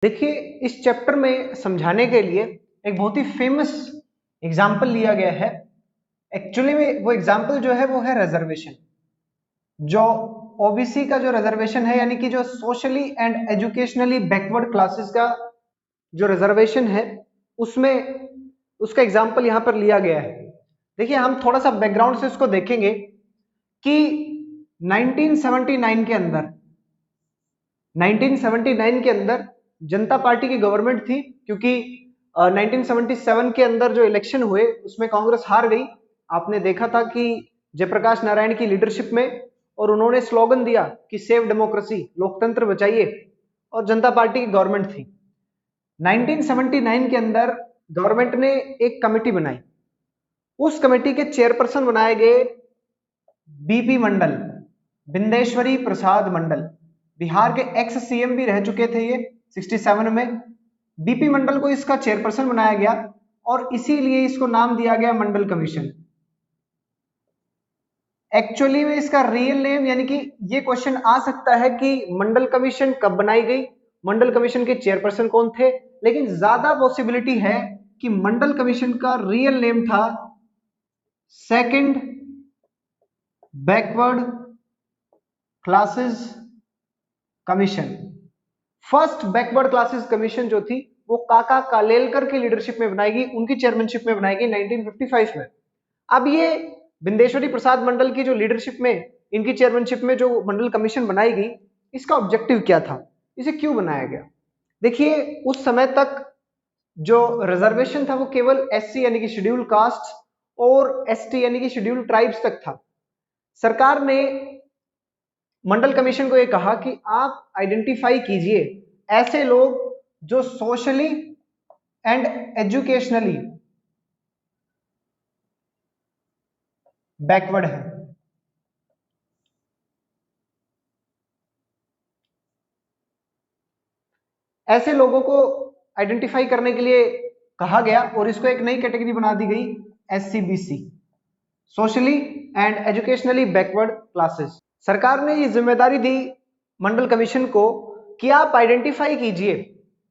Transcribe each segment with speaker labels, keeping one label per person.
Speaker 1: देखिए, इस चैप्टर में समझाने के लिए एक बहुत ही फेमस एग्जाम्पल लिया गया है। एक्चुअली में वो एग्जाम्पल जो है वो है रिजर्वेशन। जो ओबीसी का जो रिजर्वेशन है, यानी कि जो socially and educationally backward classes का जो रिजर्वेशन है, उसमें उसका एग्जाम्पल यहां पर लिया गया है। देखिए, हम थोड़ा सा बैकग्राउंड से उसको देखेंगे कि 1979 के अंदर 1979 के अंदर जनता पार्टी की गवर्नमेंट थी, क्योंकि 1977 के अंदर जो इलेक्शन हुए उसमें कांग्रेस हार गई। आपने देखा था कि जयप्रकाश नारायण की लीडरशिप में, और उन्होंने स्लोगन दिया कि सेव डेमोक्रेसी, लोकतंत्र बचाइए, और जनता पार्टी की गवर्नमेंट थी। 1979 के अंदर गवर्नमेंट ने एक कमेटी बनाई। उस कमेटी के चेयरपर्सन बनाए गए बीपी मंडल, बिंदेश्वरी प्रसाद मंडल। बिहार के एक्स सीएम भी रह चुके थे ये 67 में। बीपी मंडल को इसका चेयरपर्सन बनाया गया और इसीलिए इसको नाम दिया गया मंडल कमीशन। एक्चुअली में इसका रियल नेम, यानी कि ये क्वेश्चन आ सकता है कि मंडल कमीशन कब बनाई गई, मंडल कमीशन के चेयरपर्सन कौन थे, लेकिन ज्यादा पॉसिबिलिटी है कि मंडल कमीशन का रियल नेम था second backward classes commission. First backward classes commission जो थी वो काका कालेलकर की लीडरशिप में बनाई गई, उनकी चेयरमैनशिप में बनाई गई 1955 में। अब ये बिंदेश्वरी प्रसाद मंडल की जो लीडरशिप में, इनकी चेयरमैनशिप में जो मंडल कमीशन बनाई गई, इसका ऑब्जेक्टिव क्या था, इसे क्यों बनाया गया? देखिए, उस समय तक जो रिजर्वेशन था वो केवल एससी यानी कि शेड्यूल कास्ट और एसटी यानी कि शेड्यूल ट्राइब्स तक था। सरकार ने मंडल कमीशन को यह कहा कि आप आइडेंटिफाई कीजिए ऐसे लोग जो सोशली एंड एजुकेशनली बैकवर्ड है। ऐसे लोगों को आइडेंटिफाई करने के लिए कहा गया और इसको एक नई कैटेगरी बना दी गई, SCBC, socially and educationally backward classes. सरकार ने ये जिम्मेदारी दी मंडल कमीशन को कि आप आइडेंटिफाई कीजिए,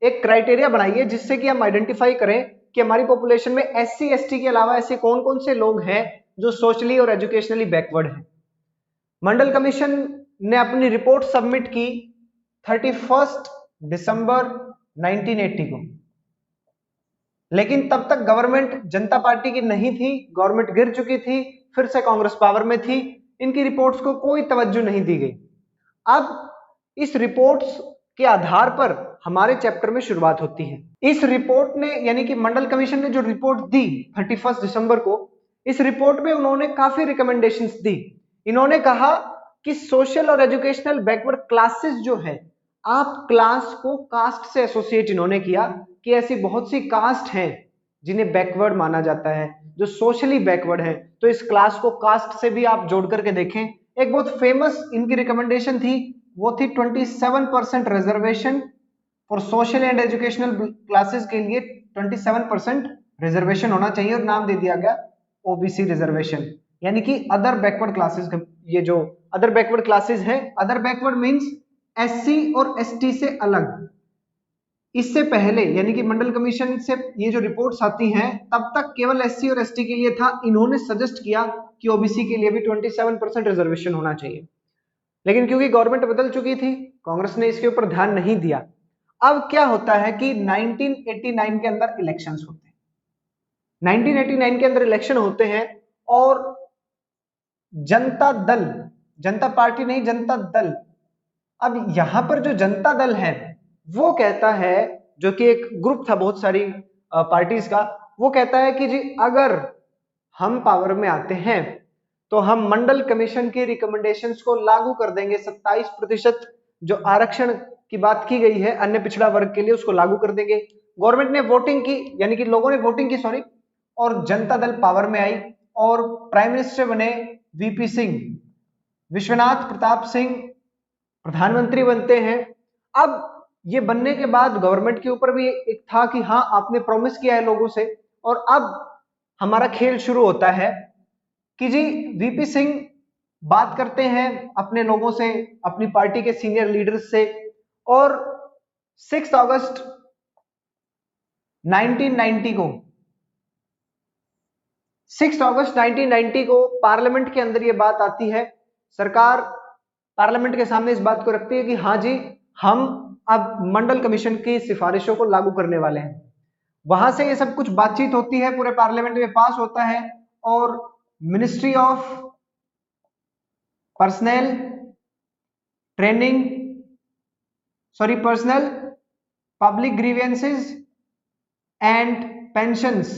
Speaker 1: एक क्राइटेरिया बनाइए जिससे कि हम आइडेंटिफाई करें कि हमारी पॉपुलेशन में एससी एसटी के अलावा ऐसे कौन कौन से लोग हैं जो सोशली और एजुकेशनली बैकवर्ड हैं। मंडल कमीशन ने अपनी रिपोर्ट सबमिट की 31 दिसंबर 1980 को, लेकिन तब तक गवर्नमेंट जनता पार्टी की नहीं थी, गवर्नमेंट गिर चुकी थी, फिर से कांग्रेस पावर में थी, इनकी रिपोर्ट्स को कोई तवज्जो नहीं दी गई। अब इस रिपोर्ट्स के आधार पर हमारे चैप्टर में शुरुआत होती है। इस रिपोर्ट ने, यानी कि मंडल कमीशन ने जो रिपोर्ट दी 31 दिसंबर को, इस रिपोर्ट में उन्होंने काफी रिकमेंडेशंस दी। इन्होंने कहा कि सोशल और एजुकेशनल बैकवर्ड क्लासेस जो है, आप क्लास को कास्ट से एसोसिएट इन्होंने किया कि ऐसी बहुत सी कास्ट हैं जिन्हें बैकवर्ड माना जाता है, जो सोशली बैकवर्ड है, तो इस क्लास को कास्ट से भी आप जोड़ करके देखें। एक बहुत फेमस इनकी रिकमेंडेशन थी, वो थी 27% reservation for social and educational classes के लिए 27% रिजर्वेशन होना चाहिए, और नाम दे दिया गया ओबीसी रिजर्वेशन, यानी कि अदर बैकवर्ड क्लासेस। ये जो अदर बैकवर्ड क्लासेस है, अदर बैकवर्ड मींस एससी और एसटी से अलग। इससे पहले, यानी कि मंडल कमीशन से ये जो रिपोर्ट्स आती हैं, तब तक केवल एससी और एसटी के लिए था। इन्होंने सजेस्ट किया कि ओबीसी के लिए भी 27% रिजर्वेशन होना चाहिए, लेकिन क्योंकि गवर्नमेंट बदल चुकी थी, कांग्रेस ने इसके ऊपर ध्यान नहीं दिया। अब क्या होता है कि 1989 के अंदर इलेक्शंस होते हैं। 1989 के अंदर इलेक्शन होते हैं और जनता दल, जनता पार्टी नहीं, जनता दल, अब यहां पर जो जनता दल है वो कहता है, जो कि एक ग्रुप था बहुत सारी पार्टीज का, वो कहता है कि जी अगर हम पावर में आते हैं तो हम मंडल कमीशन की रिकमेंडेशंस को लागू कर देंगे। 27% जो आरक्षण की बात की गई है अन्य पिछड़ा वर्ग के लिए, उसको लागू कर देंगे। गवर्नमेंट ने वोटिंग की, यानी कि लोगों ने वोटिंग की, सॉरी, और जनता दल पावर में आई और प्राइम मिनिस्टर बने वीपी सिंह, विश्वनाथ प्रताप सिंह प्रधानमंत्री बनते हैं। अब ये बनने के बाद गवर्नमेंट के ऊपर भी एक था कि हाँ, आपने प्रॉमिस किया है लोगों से, और अब हमारा खेल शुरू होता है कि जी वीपी सिंह बात करते हैं अपने लोगों से, अपनी पार्टी के सीनियर लीडर्स से, और 6 अगस्त 1990 को 6 अगस्त 1990 को पार्लियामेंट के अंदर यह बात आती है। सरकार पार्लियामेंट के सामने इस बात को रखती है कि हाँ जी, हम अब मंडल कमीशन की सिफारिशों को लागू करने वाले हैं। वहां से ये सब कुछ बातचीत होती है, पूरे पार्लियामेंट में पास होता है और ministry of personnel public grievances and pensions,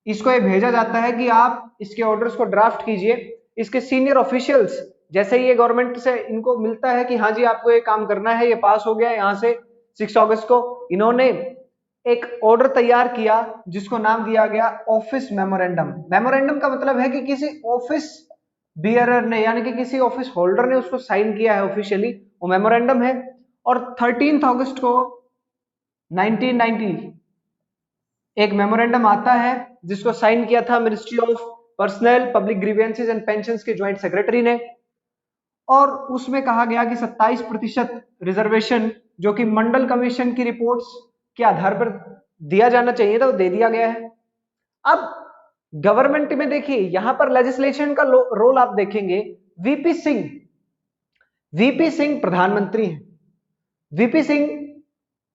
Speaker 1: इसको ये भेजा जाता है कि आप इसके ऑर्डर्स को ड्राफ्ट कीजिए। इसके सीनियर ऑफिशियल्स, जैसे ये गवर्नमेंट से इनको मिलता है कि हाँ जी आपको ये काम करना है, ये पास हो गया यहां से 6 अगस्त को, इन्होंने एक ऑर्डर तैयार किया जिसको नाम दिया गया ऑफिस मेमोरेंडम। मेमोरेंडम का मतलब है कि किसी ऑफिस बियरर ने, यानी कि किसी ऑफिस होल्डर ने उसको साइन किया है ऑफिशियली, वो मेमोरेंडम है। और 13 अगस्त को 1990 एक मेमोरेंडम आता है जिसको साइन किया था ministry of personnel public grievances and pensions के ज्वाइंट सेक्रेटरी ने, और उसमें कहा गया कि 27% रिजर्वेशन जो कि मंडल कमीशन की रिपोर्ट्स के आधार पर दिया जाना चाहिए था, वो दे दिया गया है। अब गवर्नमेंट में देखिए यहां पर लेजिस्लेशन का रोल आप देखेंगे, वीपी सिंह प्रधानमंत्री हैं। वीपी सिंह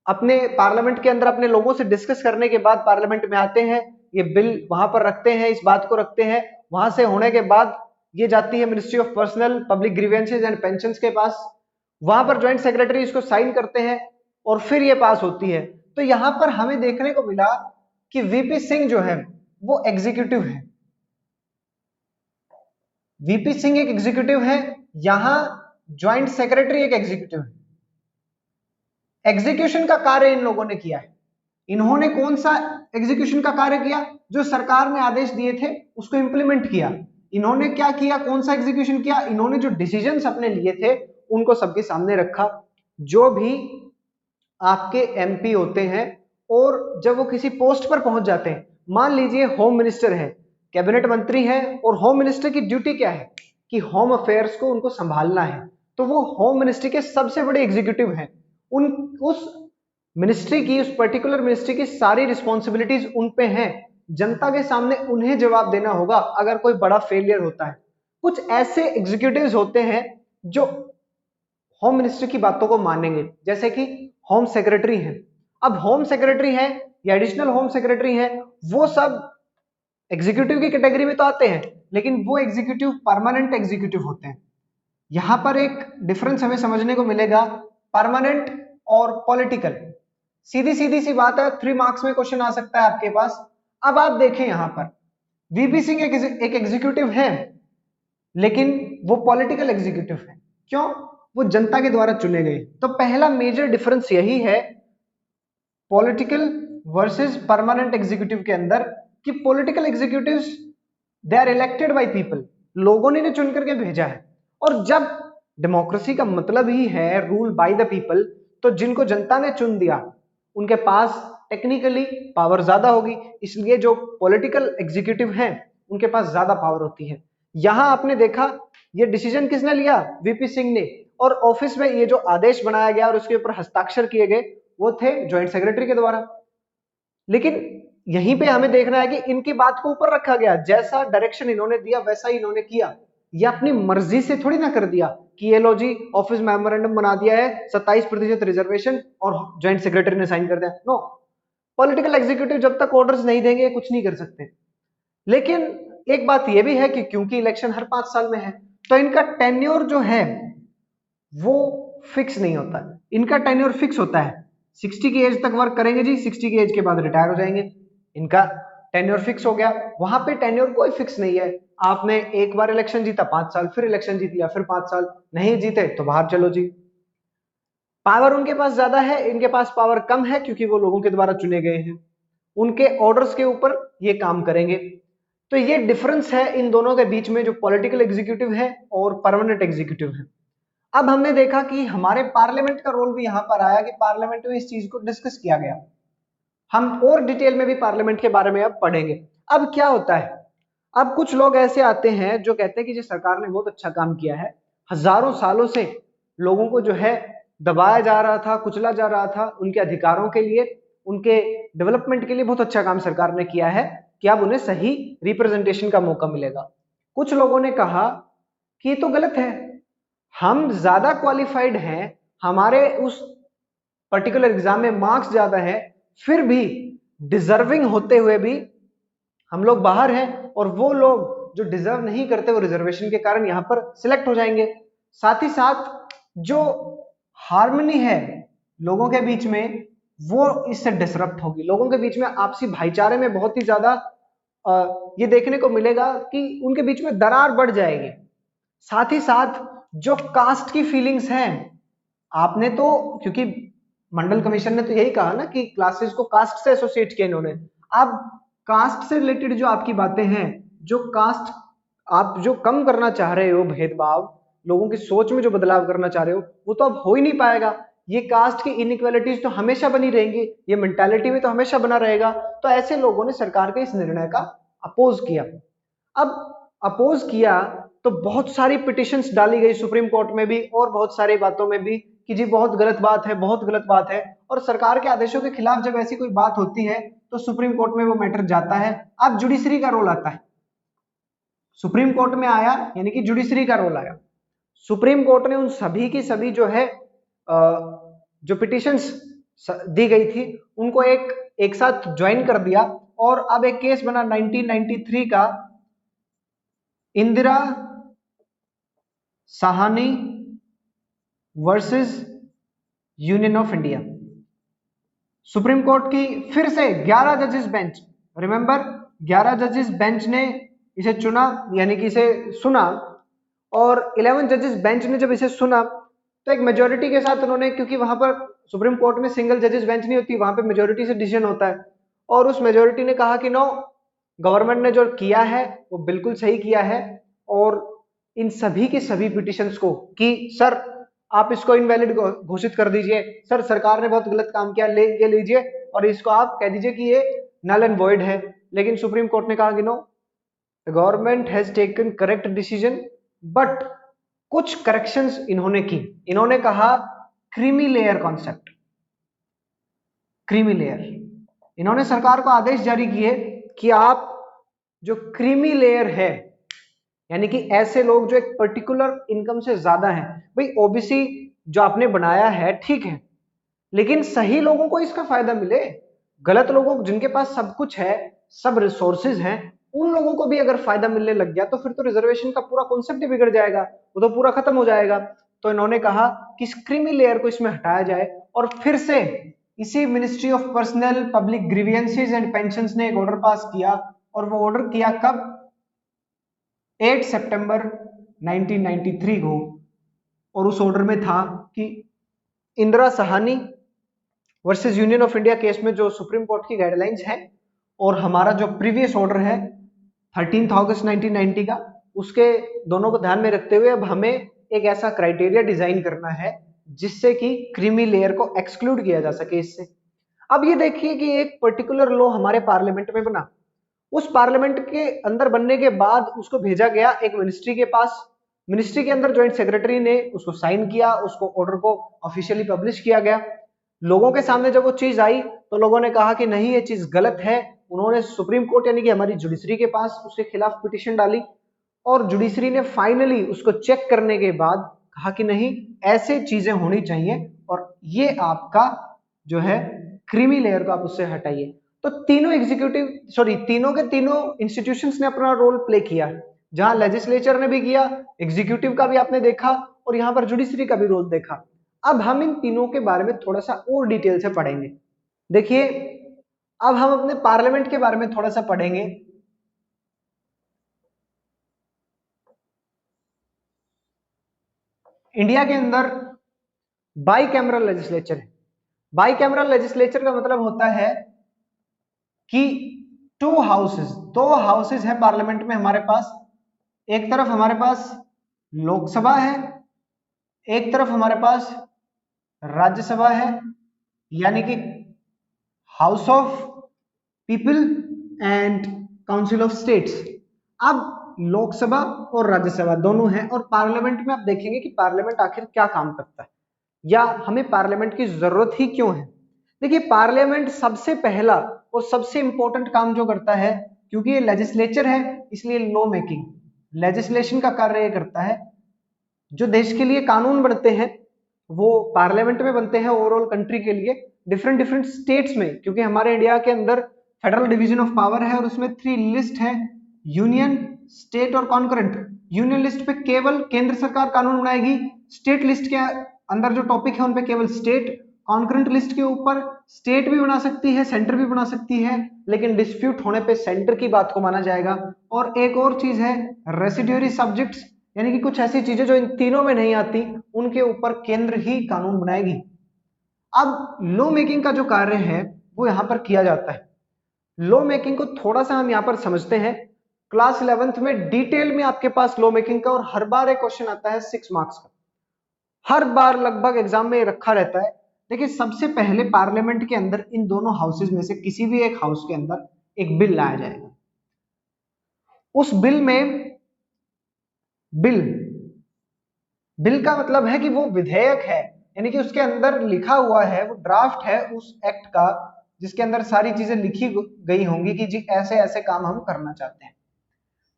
Speaker 1: अपने पार्लियामेंट के अंदर अपने लोगों से डिस्कस करने के बाद पार्लियामेंट में आते हैं, ये बिल वहां पर रखते हैं, इस बात को रखते हैं। वहां से होने के बाद ये जाती है ministry of personnel public grievances and pensions के पास, वहां पर ज्वाइंट सेक्रेटरी इसको साइन करते हैं और फिर ये पास होती है। तो यहां पर हमें देखने को मिला कि वीपी सिंह जो है वो एग्जीक्यूटिव है। वीपी सिंह एक एग्जीक्यूटिव है, यहां ज्वाइंट सेक्रेटरी एक एग्जीक्यूटिव है। एग्जीक्यूशन का कार्य इन लोगों ने किया है। इन्होंने कौन सा एग्जीक्यूशन का कार्य किया? जो सरकार ने आदेश दिए थे उसको इंप्लीमेंट किया। इन्होंने क्या किया, कौन सा एग्जीक्यूशन किया? इन्होंने जो डिसीजंस अपने लिए थे उनको सबके सामने रखा। जो भी आपके एमपी होते हैं और जब वो किसी पोस्ट पर पहुंच जाते हैं, मान लीजिए होम मिनिस्टर है, कैबिनेट मंत्री है, और होम मिनिस्टर की ड्यूटी क्या है कि होम अफेयर्स को उनको संभालना है, तो वो होम मिनिस्ट्री के सबसे बड़े एग्जीक्यूटिव हैं। उस मिनिस्ट्री की, उस पर्टिकुलर मिनिस्ट्री की सारी रिस्पॉन्सिबिलिटीज उन पे हैं। जनता के सामने उन्हें जवाब देना होगा अगर कोई बड़ा फेलियर होता है। कुछ ऐसे एग्जीक्यूटिव्स होते हैं जो होम मिनिस्ट्री की बातों को मानेंगे, जैसे कि होम सेक्रेटरी है। अब होम सेक्रेटरी है या एडिशनल होम सेक्रेटरी है, वो सब एग्जीक्यूटिव की कैटेगरी में तो आते हैं, लेकिन वो एग्जीक्यूटिव परमानेंट एग्जीक्यूटिव होते हैं। यहां पर एक डिफरेंस हमें समझने को मिलेगा, परमानेंट और पॉलिटिकल। सीधी सी बात है, 3 मार्क्स में क्वेश्चन आ सकता है आपके पास। अब आप देखें यहां पर वीपी सिंह एक एग्जीक्यूटिव है, लेकिन वो पॉलिटिकल एग्जीक्यूटिव है। क्यों? वो जनता के द्वारा चुने गए। तो पहला मेजर डिफरेंस यही है पॉलिटिकल वर्सेस परमानेंट एग्जीक्यूटिव के अंदर, कि political executives they are elected by people, लोगों ने चुन करके भेजा है। और जब डेमोक्रेसी का मतलब ही है रूल बाय द पीपल, तो जिनको जनता ने चुन दिया उनके पास टेक्निकली पावर ज्यादा होगी, इसलिए जो पॉलिटिकल एग्जीक्यूटिव हैं उनके पास ज्यादा पावर होती है। यहां आपने देखा ये डिसीजन किसने लिया? वीपी सिंह ने। और ऑफिस में ये जो आदेश बनाया गया और उसके ऊपर हस्ताक्षर किए गए वो थे ज्वाइंट सेक्रेटरी के द्वारा। लेकिन यहीं पे हमें देखना है कि इनकी बात को ऊपर रखा गया, जैसा डायरेक्शन इन्होंने दिया वैसा ही इन्होंने किया। ये अपनी मर्जी से थोड़ी ना कर दिया कि ये लो जी ऑफिस मेमोरेंडम बना दिया है 27% रिजर्वेशन और ज्वाइंट सेक्रेटरी ने साइन कर दिया। नो, पॉलिटिकल एग्जीक्यूटिव जब तक ऑर्डर्स नहीं देंगे कुछ नहीं कर सकते। लेकिन एक बात यह भी है कि क्योंकि इलेक्शन हर 5 साल में है, तो इनका टेन्योर जो है वो फिक्स नहीं होता। इनका टेन्योर फिक्स होता है, 60 की एज तक वर्क करेंगे जी, 60 की एज के बाद रिटायर हो जाएंगे। इनका टेन्योर फिक्स हो गया। वहां पे टेन्योर कोई फिक्स नहीं है। आपने एक बार इलेक्शन जीता 5 साल, फिर इलेक्शन जीत लिया फिर 5 साल, नहीं जीते तो बाहर चलो जी। पावर उनके पास ज्यादा है, इनके पास पावर कम है क्योंकि वो लोगों के द्वारा चुने गए हैं। उनके ऑर्डर्स के ऊपर ये काम करेंगे। तो ये डिफरेंस है इन दोनों के बीच में, जो पॉलिटिकल एग्जीक्यूटिव है और परमानेंट एग्जीक्यूटिव है। अब हमने देखा कि हमारे पार्लियामेंट का रोल भी यहां पर आया कि पार्लियामेंट में इस चीज को डिस्कस किया गया। हम और डिटेल में भी पार्लियामेंट के बारे में अब पढ़ेंगे। अब क्या होता है, अब कुछ लोग ऐसे आते हैं जो कहते हैं कि जी सरकार ने बहुत अच्छा काम किया है, हजारों सालों से लोगों को जो है दबाया जा रहा था, कुचला जा रहा था, उनके अधिकारों के लिए, उनके डेवलपमेंट के लिए बहुत अच्छा काम सरकार ने किया है कि अब उन्हें सही रिप्रेजेंटेशन का मौका मिलेगा। कुछ लोगों ने कहा कि ये तो गलत है, हम ज्यादा क्वालिफाइड हैं, हमारे उस पर्टिकुलर एग्जाम में मार्क्स ज्यादा है, फिर भी डिजर्विंग होते हुए भी हम लोग बाहर हैं, और वो लोग जो डिजर्व नहीं करते वो रिजर्वेशन के कारण यहां पर सिलेक्ट हो जाएंगे। साथ ही साथ जो हार्मनी है लोगों के बीच में वो इससे डिसरप्ट होगी। लोगों के बीच में आपसी भाईचारे में बहुत ही ज्यादा ये देखने को मिलेगा कि उनके बीच में दरार बढ़ जाएगी। साथ ही साथ जो कास्ट की फीलिंग्स हैं, आपने तो, क्योंकि मंडल कमीशन ने तो यही कहा ना कि क्लासेस को कास्ट से एसोसिएट किया इन्होंने, अब कास्ट से रिलेटेड जो आपकी बातें हैं, जो कास्ट आप जो कम करना चाह रहे हो, भेदभाव लोगों की सोच में जो बदलाव करना चाह रहे हो, वो तो अब हो ही नहीं पाएगा। ये कास्ट की इनइक्वालिटीज तो हमेशा बनी रहेंगी, ये मेंटालिटी में तो हमेशा बना रहेगा। तो ऐसे लोगों ने सरकार के इस निर्णय का अपोज किया। अब अपोज किया तो बहुत सारी पिटिशंस डाली गई सुप्रीम कोर्ट में भी और बहुत सारी बातों में भी कि जी बहुत गलत बात है, बहुत गलत बात है। और सरकार के आदेशों के खिलाफ जब ऐसी कोई बात होती है तो सुप्रीम कोर्ट में वो मैटर जाता है। अब जुडिशरी का रोल आता है, सुप्रीम कोर्ट में आया यानी कि जुडिशरी का रोल आया। सुप्रीम कोर्ट ने उन सभी की सभी जो है जो पिटिशंस दी गई थी उनको एक साथ ज्वाइन कर दिया, और अब एक केस बना 1993 का, Indira Sahani versus union of India. Supreme court की फिर से 11 जजेस बेंच, रिमेंबर 11 जजेस बेंच ने इसे चुना यानी कि इसे सुना, और 11 जजेस बेंच ने जब इसे सुना तो एक मेजोरिटी के साथ उन्होंने, क्योंकि वहां पर सुप्रीम कोर्ट में सिंगल जजेस बेंच नहीं होती, वहां पर मेजोरिटी से डिसीजन होता है, और उस मेजोरिटी ने कहा कि नो, गवर्नमेंट ने जो किया है वो बिल्कुल सही किया है, और इन सभी के सभी पिटिशंस को कि सर आप इसको इनवैलिड घोषित कर दीजिए, सर सरकार ने बहुत गलत काम किया, ये लीजिए और इसको आप कह दीजिए कि ये नल एंड वॉइड है। लेकिन सुप्रीम कोर्ट ने कहा कि no, the government has taken correct decision, but कुछ करेक्शंस इन्होंने की। इन्होंने कहा creamy layer concept, creamy layer, इन्होंने सरकार को आदेश जारी किए कि आप जो क्रीमी लेयर है यानी कि ऐसे लोग जो एक पर्टिकुलर इनकम से ज्यादा हैं, भाई ओबीसी जो आपने बनाया है ठीक है, लेकिन सही लोगों को इसका फायदा मिले। गलत लोगों जिनके पास सब कुछ है, सब रिसोर्सेज हैं, उन लोगों को भी अगर फायदा मिलने लग गया तो फिर तो रिजर्वेशन का पूरा कॉन्सेप्ट ही बिगड़ जाएगा, वो तो पूरा खत्म हो जाएगा। तो इन्होंने कहा कि क्रीमी लेयर को इसमें हटाया जाए, और फिर से इसी ministry of personnel public grievances and pensions ने एक ऑर्डर पास किया, और वो ऑर्डर किया कब, 8 सितंबर 1993 को। और उस ऑर्डर में था कि Indira Sahani versus union of India case में जो सुप्रीम कोर्ट की गाइडलाइंस है और हमारा जो प्रीवियस ऑर्डर है 13 अगस्त 1990 का, उसके दोनों को ध्यान में रखते हुए अब हमें एक ऐसा क्राइटेरिया डिजाइन करना है जिससे कि क्रीमी लेयर को एक्सक्लूड किया जा सके इससे। अब ये देखिए कि एक पर्टिकुलर लॉ हमारे पार्लियामेंट में बना, उस पार्लियामेंट के अंदर बनने के बाद उसको भेजा गया एक मिनिस्ट्री के पास, मिनिस्ट्री के अंदर ज्वाइंट सेक्रेटरी ने उसको साइन किया, उसको ऑर्डर को ऑफिशियली पब्लिश किया गया। लोगों के सामने जब वो चीज आई तो लोगों ने कहा कि नहीं ये चीज गलत है। उन्होंने सुप्रीम कोर्ट यानी कि हमारी जुडिशरी के पास उसके खिलाफ पिटीशन डाली, और जुडिशरी ने फाइनली उसको चेक करने के बाद कहा कि नहीं ऐसे चीजें होनी चाहिए, और ये आपका जो है क्रीमी लेयर को आप उससे हटाइए। तो तीनों तीनों के तीनों इंस्टीट्यूशंस ने अपना रोल प्ले किया, जहां लेजिस्लेचर ने भी किया, एग्जीक्यूटिव का भी आपने देखा, और यहां पर जुडिशरी का भी रोल देखा। अब हम इन तीनों के बारे में थोड़ा सा और डिटेल से पढ़ेंगे। देखिए अब हम अपने पार्लियामेंट के बारे में थोड़ा सा पढ़ेंगे। इंडिया के अंदर बाई कैमरल लेजिस्लेचर है। बाई कैमरल लेजिस्लेचर का मतलब होता है कि दो हाउसेस है पार्लियामेंट में हमारे पास। एक तरफ हमारे पास लोकसभा है, एक तरफ हमारे पास राज्यसभा है, यानी कि house of people and council of states. अब लोकसभा और राज्यसभा दोनों हैं, और पार्लियामेंट में आप देखेंगे कि पार्लियामेंट आखिर क्या काम करता है। या हमें पार्लियामेंट की जरूरत ही क्यों है? देखिए, पार्लियामेंट सबसे पहला और सबसे इंपॉर्टेंट काम जो करता है, क्योंकि ये लेजिस्लेचर है इसलिए लॉ मेकिंग, लेजिस्लेशन का कार्य ये करता है। जो देश के लिए कानून बनते हैं वो पार्लियामेंट में बनते हैं, ओवरऑल कंट्री के लिए, डिफरेंट डिफरेंट स्टेट्स में, क्योंकि हमारे इंडिया के अंदर फेडरल डिवीजन ऑफ पावर है और उसमें 3 लिस्ट है, यूनियन, स्टेट और कॉन्करेंट। यूनियन लिस्ट पे केवल केंद्र सरकार कानून बनाएगी, स्टेट लिस्ट के अंदर जो टॉपिक है उन पे केवल स्टेट, कॉन्करेंट लिस्ट के ऊपर स्टेट भी बना सकती है, सेंटर भी बना सकती है, लेकिन डिस्प्यूट होने पे सेंटर की बात को माना जाएगा। और एक और चीज है रेसिड्यूरी सब्जेक्ट्स, यानी कि कुछ ऐसी चीजें जो इन तीनों में नहीं आती उनके ऊपर केंद्र ही कानून बनाएगी। अब लॉ मेकिंग का जो कार्य है वो यहां पर किया जाता है। लॉ मेकिंग को थोड़ा सा हम यहां पर समझते हैं। क्लास 11th में डिटेल में आपके पास लॉ मेकिंग का, और हर बार एक क्वेश्चन आता है 6 मार्क्स का, हर बार लगभग एग्जाम में रखा रहता है। देखिए, सबसे पहले पार्लियामेंट के अंदर इन दोनों हाउसेज में से किसी भी एक हाउस के अंदर एक बिल लाया जाएगा। उस बिल में, बिल बिल का मतलब है कि वो विधेयक है, यानी कि उसके अंदर लिखा हुआ है, वो ड्राफ्ट है उस एक्ट का जिसके अंदर सारी चीजें लिखी गई होंगी कि जी ऐसे ऐसे काम हम करना चाहते हैं।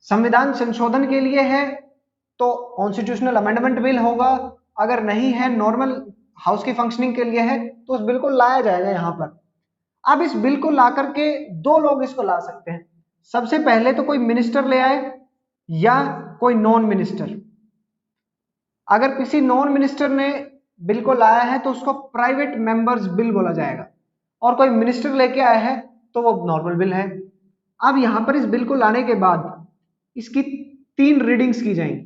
Speaker 1: संविधान संशोधन के लिए है तो कॉन्स्टिट्यूशनल अमेंडमेंट बिल होगा, अगर नहीं है नॉर्मल हाउस की फंक्शनिंग के लिए है तो उस बिल को लाया जाएगा यहां पर। अब इस बिल को ला करके दो लोग इसको ला सकते हैं। सबसे पहले तो कोई मिनिस्टर ले आए या कोई नॉन मिनिस्टर। अगर किसी नॉन मिनिस्टर ने बिल को लाया है तो उसको प्राइवेट मेंबर्स बिल बोला जाएगा, और कोई मिनिस्टर लेके आया है तो वो नॉर्मल बिल है। अब यहां पर इस बिल को लाने के बाद इसकी 3 रीडिंग्स की जाएंगी।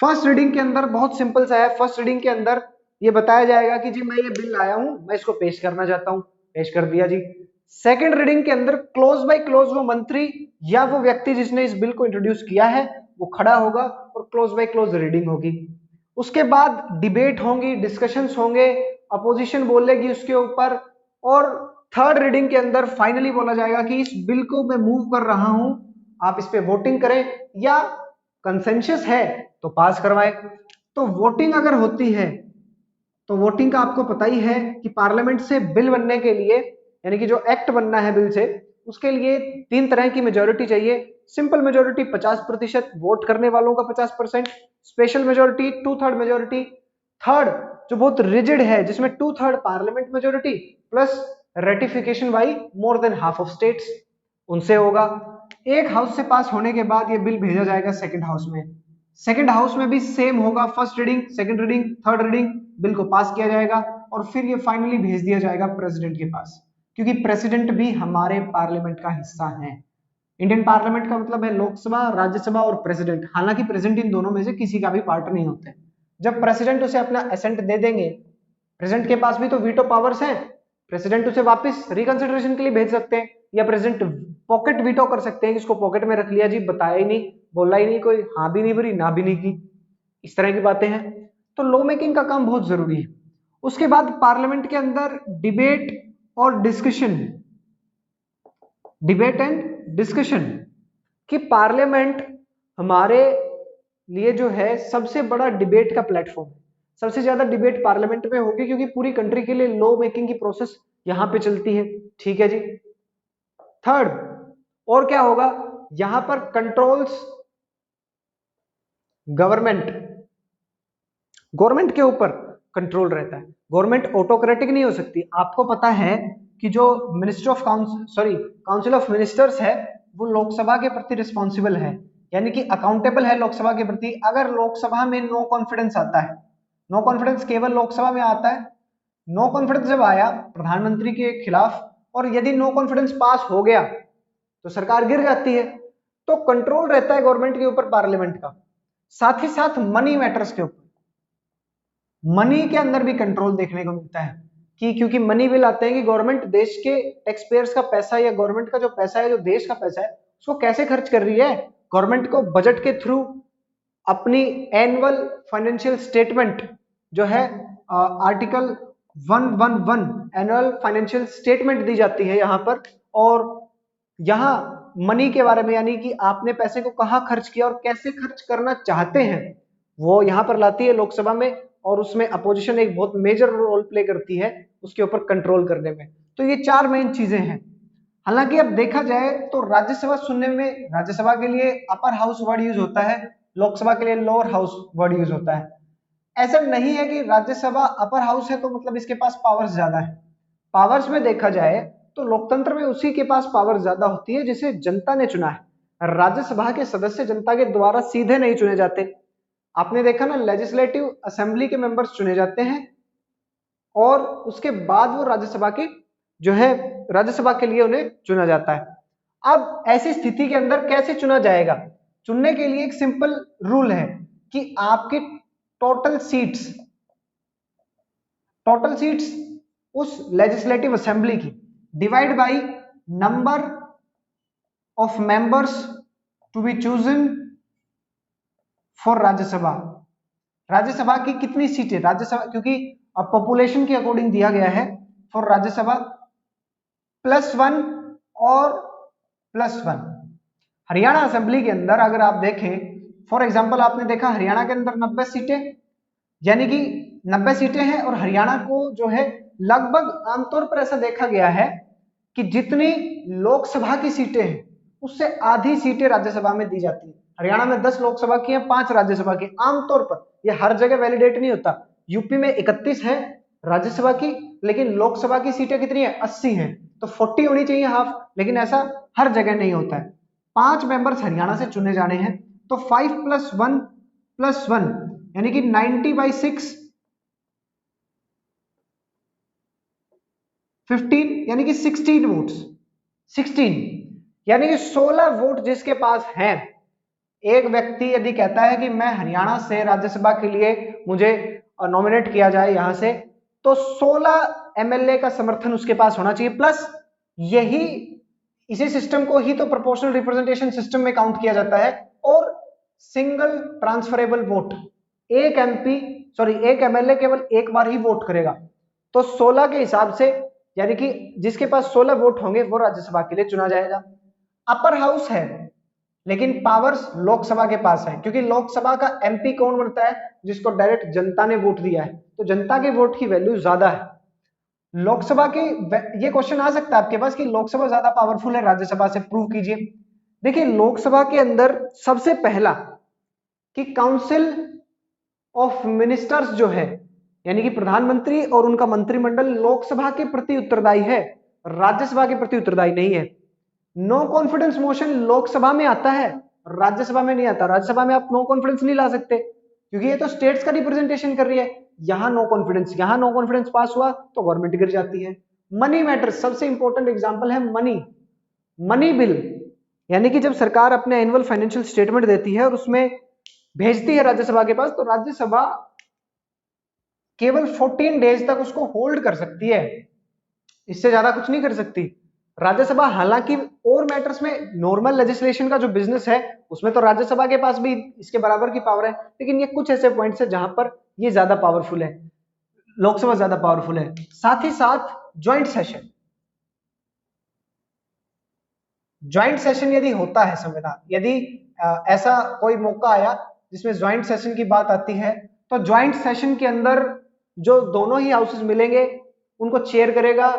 Speaker 1: फर्स्ट रीडिंग के अंदर बहुत सिंपल सा है, फर्स्ट रीडिंग के अंदर ये बताया जाएगा कि जी मैं ये बिल लाया हूं, मैं इसको पेश करना चाहता हूं, पेश कर दिया जी। सेकंड रीडिंग के अंदर क्लोज बाय क्लोज वो मंत्री या वो व्यक्ति जिसने इस बिल को इंट्रोड्यूस किया है वो खड़ा होगा और क्लोज बाय क्लोज रीडिंग होगी। उसके बाद डिबेट होंगी, डिस्कशंस होंगे, अपोजिशन बोलेगी उसके ऊपर, और थर्ड रीडिंग के अंदर फाइनली बोला जाएगा कि इस बिल को मैं मूव कर रहा हूं, आप इस पे वोटिंग करें, या कंसेंसस है तो पास करवाए। तो वोटिंग अगर होती है तो वोटिंग का आपको पता ही है कि पार्लियामेंट से बिल बनने के लिए, यानी कि जो एक्ट बनना है बिल से, उसके लिए 3 तरह की मेजोरिटी चाहिए। सिंपल मेजोरिटी 50%, वोट करने वालों का 50%, स्पेशल मेजोरिटी 2/3 मेजोरिटी, थर्ड जो बहुत रिजिड है जिसमें 2/3 parliament majority plus ratification by more than half of states, उनसे होगा। एक हाउस से पास होने के बाद ये बिल भेजा जाएगा सेकंड हाउस में। सेकंड हाउस में भी सेम होगा, first reading, second reading, third reading, bill को पास किया जाएगा और फिर ये फाइनली भेज दिया जाएगा प्रेसिडेंट के पास, क्योंकि प्रेसिडेंट भी हमारे पार्लियामेंट का हिस्सा है। इंडियन पार्लियामेंट का मतलब है लोकसभा, राज्यसभा और प्रेसिडेंट। हालांकि प्रेसिडेंट इन दोनों में से किसी का भी पार्ट नहीं होते। जब प्रेसिडेंट उसे अपना एसेंट दे देंगे, प्रेसिडेंट के पास भी तो वीटो पावर्स हैं, प्रेसिडेंट उसे वापस रिकंसिडरेशन के लिए भेज सकते हैं, या प्रेसिडेंट पॉकेट वीटो कर सकते हैं कि इसको पॉकेट में रख लिया जी, बताया ही नहीं, बोला ही नहीं, कोई हाँ भी नहीं भरी ना भी नहीं की, इस तरह की बातें हैं। तो लॉ मेकिंग का काम बहुत जरूरी है। उसके बाद पार्लियामेंट के अंदर डिबेट और डिस्कशन, डिबेट एंड डिस्कशन, कि पार्लियामेंट हमारे लिए जो है सबसे बड़ा डिबेट का प्लेटफॉर्म है। सबसे ज्यादा डिबेट पार्लियामेंट में होगी क्योंकि पूरी कंट्री के लिए लॉ मेकिंग की प्रोसेस यहां पे चलती है। ठीक है जी। थर्ड, और क्या होगा, यहां पर कंट्रोल्स गवर्नमेंट, गवर्नमेंट के ऊपर कंट्रोल रहता है। गवर्नमेंट ऑटोक्रेटिक नहीं हो सकती। आपको पता है कि जो minister of council of ministers है वो लोकसभा के प्रति रिस्पॉन्सिबल है, यानी कि अकाउंटेबल है लोकसभा के प्रति। अगर लोकसभा में नो कॉन्फिडेंस आता है, नो कॉन्फिडेंस केवल लोकसभा में आता है, नो कॉन्फिडेंस जब आया प्रधानमंत्री के खिलाफ और यदि नो कॉन्फिडेंस पास हो गया तो सरकार गिर जाती है। तो कंट्रोल रहता है गवर्नमेंट के ऊपर पार्लियामेंट का। साथ ही साथ मनी मैटर्स के ऊपर, मनी के अंदर भी कंट्रोल देखने को मिलता है, कि क्योंकि मनी बिल आते हैं कि गवर्नमेंट देश के टैक्स पेयर्स का पैसा या गवर्नमेंट का जो पैसा है, जो देश का पैसा है, उसको कैसे खर्च कर रही है। गवर्नमेंट को बजट के थ्रू अपनी एनुअल फाइनेंशियल स्टेटमेंट जो है आर्टिकल 111 एनुअल फाइनेंशियल स्टेटमेंट दी जाती है यहाँ पर, और यहाँ मनी के बारे में, यानी कि आपने पैसे को कहाँ खर्च किया और कैसे खर्च करना चाहते हैं, वो यहाँ पर लाती है लोकसभा में। और उसमें अपोजिशन एक बहुत मेजर रोल प्ले करती है उसके ऊपर कंट्रोल करने में। तो ये चार मेन चीजें हैं। हालांकि अब देखा जाए तो राज्यसभा सुनने में राज्यसभा के लिए अपर हाउस वर्ड यूज होता है, लोकसभा के लिए लोअर हाउस वर्ड यूज होता है। ऐसा नहीं है कि राज्यसभा अपर हाउस है तो मतलब इसके पास पावर्स ज्यादा है। पावर्स में देखा जाए तो लोकतंत्र में उसी के पास पावर ज्यादा होती है जिसे जनता ने चुना है। राज्यसभा के सदस्य जनता के द्वारा सीधे नहीं चुने जाते। आपने देखा ना, लेजिस्लेटिव असेंबली के मेंबर्स चुने जाते हैं और उसके बाद वो राज्यसभा की जो है राज्यसभा के लिए उन्हें चुना जाता है। अब ऐसी स्थिति के अंदर कैसे चुना जाएगा? चुनने के लिए एक सिंपल रूल है कि आपकी टोटल सीट्स उस लेजिस्लेटिव असेंबली की divide by number of members to be chosen for Rajya Sabha. Rajya Sabha की कितनी सीटें, राज्यसभा क्योंकि अब पॉपुलेशन के अकॉर्डिंग दिया गया है, फॉर राज्यसभा +1 और +1। हरियाणा असेंबली के अंदर अगर आप देखें, फॉर एग्जांपल आपने देखा हरियाणा के अंदर 90 सीटें, यानी कि 90 सीटें हैं और हरियाणा को जो है लगभग आमतौर पर ऐसा देखा गया है कि जितनी लोकसभा की सीटें हैं उससे आधी सीटें राज्यसभा में दी जाती है। हरियाणा में 10 लोकसभा की हैं, 5 राज्यसभा की। आमतौर पर यह हर जगह वैलिडेट नहीं होता। यूपी में 31 है राज्यसभा की, लेकिन लोकसभा की सीटें कितनी है? 80 हैं, तो 40 होनी चाहिए हाफ, लेकिन ऐसा हर जगह नहीं होता है। 5 मेंबर्स हरियाणा से चुने जाने हैं, तो 5 + 1 + 1 यानी कि 90/6 15 यानी कि 16 वोट्स। 16 यानी कि 16 वोट जिसके पास हैं। एक व्यक्ति यदि कहता है कि मैं हरियाणा से राज्यसभा के लिए मुझे नॉमिनेट किया जाए यहां से, तो 16 एमएलए का समर्थन उसके पास होना चाहिए। प्लस यही इसी सिस्टम को ही तो प्रोपोर्शनल रिप्रेजेंटेशन सिस्टम में काउंट किया जाता है। और सिंगल ट्रांसफरेबल वोट, एक एमएलए केवल एक बार ही वोट करेगा। तो 16 के हिसाब से यानी कि जिसके पास 16 वोट होंगे वो राज्यसभा के लिए चुना जाएगा। अपर हाउस है लेकिन पावर्स लोकसभा के पास है, क्योंकि लोकसभा का एमपी कौन बनता है? जिसको डायरेक्ट जनता ने वोट दिया है, तो जनता के वोट की वैल्यू ज्यादा है। लोकसभा की ये क्वेश्चन आ सकता है आपके पास कि लोकसभा ज्यादा पावरफुल है राज्यसभा से, प्रूव कीजिए। देखिए लोकसभा के अंदर सबसे पहला कि काउंसिल ऑफ मिनिस्टर्स जो है, यानी कि प्रधानमंत्री और उनका मंत्रिमंडल लोकसभा के प्रति उत्तरदायी है, राज्यसभा के प्रति उत्तरदायी नहीं है। नो कॉन्फिडेंस मोशन लोकसभा में आता है, राज्यसभा में नहीं आता। राज्यसभा में आप नो कॉन्फिडेंस नहीं ला सकते क्योंकि ये तो स्टेट्स का रिप्रेजेंटेशन कर रही है। यहां नो कॉन्फिडेंस पास हुआ तो गवर्नमेंट गिर जाती है। मनी मैटर सबसे इंपॉर्टेंट एग्जांपल है मनी बिल, यानी कि जब सरकार अपने एनुअल फाइनेंशियल स्टेटमेंट देती है और उसमें भेजती है राज्यसभा के पास, तो राज्यसभा केवल 14 डेज तक उसको होल्ड कर सकती है, इससे ज्यादा कुछ नहीं कर सकती राज्यसभा। हालांकि और मैटर्स में नॉर्मल लेजिस्लेशन का जो बिजनेस है उसमें तो राज्यसभा के पास भी इसके बराबर की पावर है, लेकिन ये कुछ ऐसे पॉइंट्स है जहां पर ये ज्यादा पावरफुल है, लोकसभा ज्यादा पावरफुल है। साथ ही साथ ज्वाइंट सेशन यदि होता है संविधान, यदि ऐसा कोई मौका आया जिसमें ज्वाइंट सेशन की बात आती है, तो ज्वाइंट सेशन के अंदर जो दोनों ही हाउसेस मिलेंगे उनको चेयर करेगा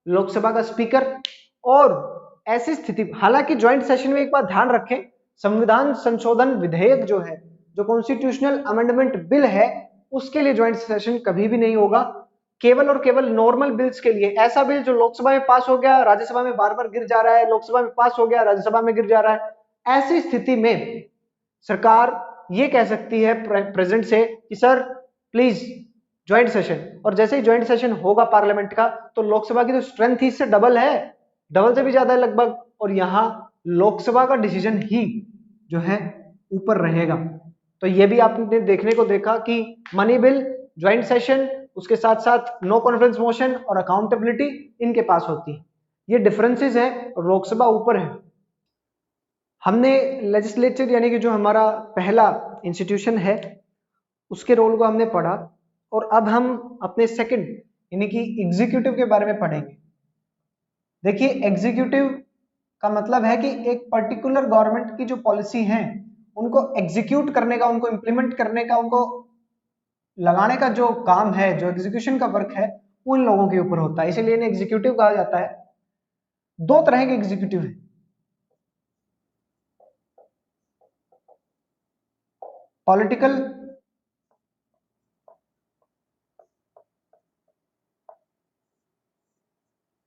Speaker 1: लोकसभा का स्पीकर। और ऐसी स्थिति, हालांकि ज्वाइंट सेशन में एक बात ध्यान रखें, संविधान संशोधन विधेयक जो है, जो कॉन्स्टिट्यूशनल अमेंडमेंट बिल है, उसके लिए ज्वाइंट सेशन कभी भी नहीं होगा। केवल और केवल नॉर्मल बिल्स के लिए, ऐसा बिल जो लोकसभा में पास हो गया राज्यसभा में बार बार गिर जा रहा है, लोकसभा में पास हो गया राज्यसभा में गिर जा रहा है, ऐसी स्थिति में सरकार ये कह सकती है प्रेसिडेंट से कि सर प्लीज ज्वाइंट सेशन। और जैसे ही ज्वाइंट सेशन होगा पार्लियामेंट का, तो लोकसभा की तो स्ट्रेंथ ही इससे डबल है, डबल से भी ज्यादा है लगभग, और यहां लोकसभा का डिसीजन ही जो है ऊपर रहेगा। तो ये भी आपने देखने को देखा कि मनी बिल, ज्वाइंट सेशन, उसके साथ साथ नो कॉन्फिडेंस मोशन और अकाउंटेबिलिटी इनके पास होती है। ये डिफरेंसेस है, लोकसभा ऊपर है। हमने लेजिस्लेचर यानी कि जो हमारा पहला इंस्टीट्यूशन है उसके रोल को हमने पढ़ा, और अब हम अपने सेकंड यानी कि एग्जीक्यूटिव के बारे में पढ़ेंगे। देखिए एग्जीक्यूटिव का मतलब है कि एक पर्टिकुलर गवर्नमेंट की जो पॉलिसी है उनको एग्जीक्यूट करने का, उनको इंप्लीमेंट करने का, उनको लगाने का जो काम है, जो एग्जीक्यूशन का वर्क है, उन लोगों के ऊपर होता है, इसीलिए इन्हें एग्जीक्यूटिव कहा जाता है। दो तरह के एग्जीक्यूटिव है, पॉलिटिकल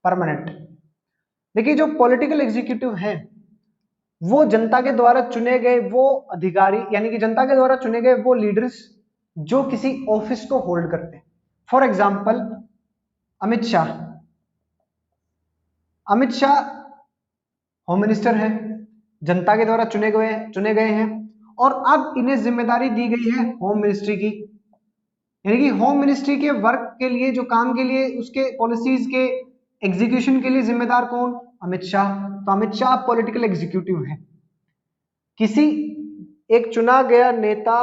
Speaker 1: परमानेंट। देखिए जो पॉलिटिकल एग्जीक्यूटिव है वो जनता के द्वारा चुने गए वो अधिकारी, यानी कि जनता के द्वारा चुने गए वो लीडर्स जो किसी ऑफिस को होल्ड करते हैं। For example Amit Shah. Amit Shah home minister हैं, जनता के द्वारा चुने गए हैं, और अब इन्हें जिम्मेदारी दी गई है होम मिनिस्ट्री की, यानी कि होम मिनिस्ट्री के वर्क के लिए, जो काम के लिए, उसके पॉलिसीज के एग्जीक्यूशन के लिए जिम्मेदार कौन? अमित शाह। तो अमित शाह पॉलिटिकल एग्जीक्यूटिव है। किसी एक चुना गया नेता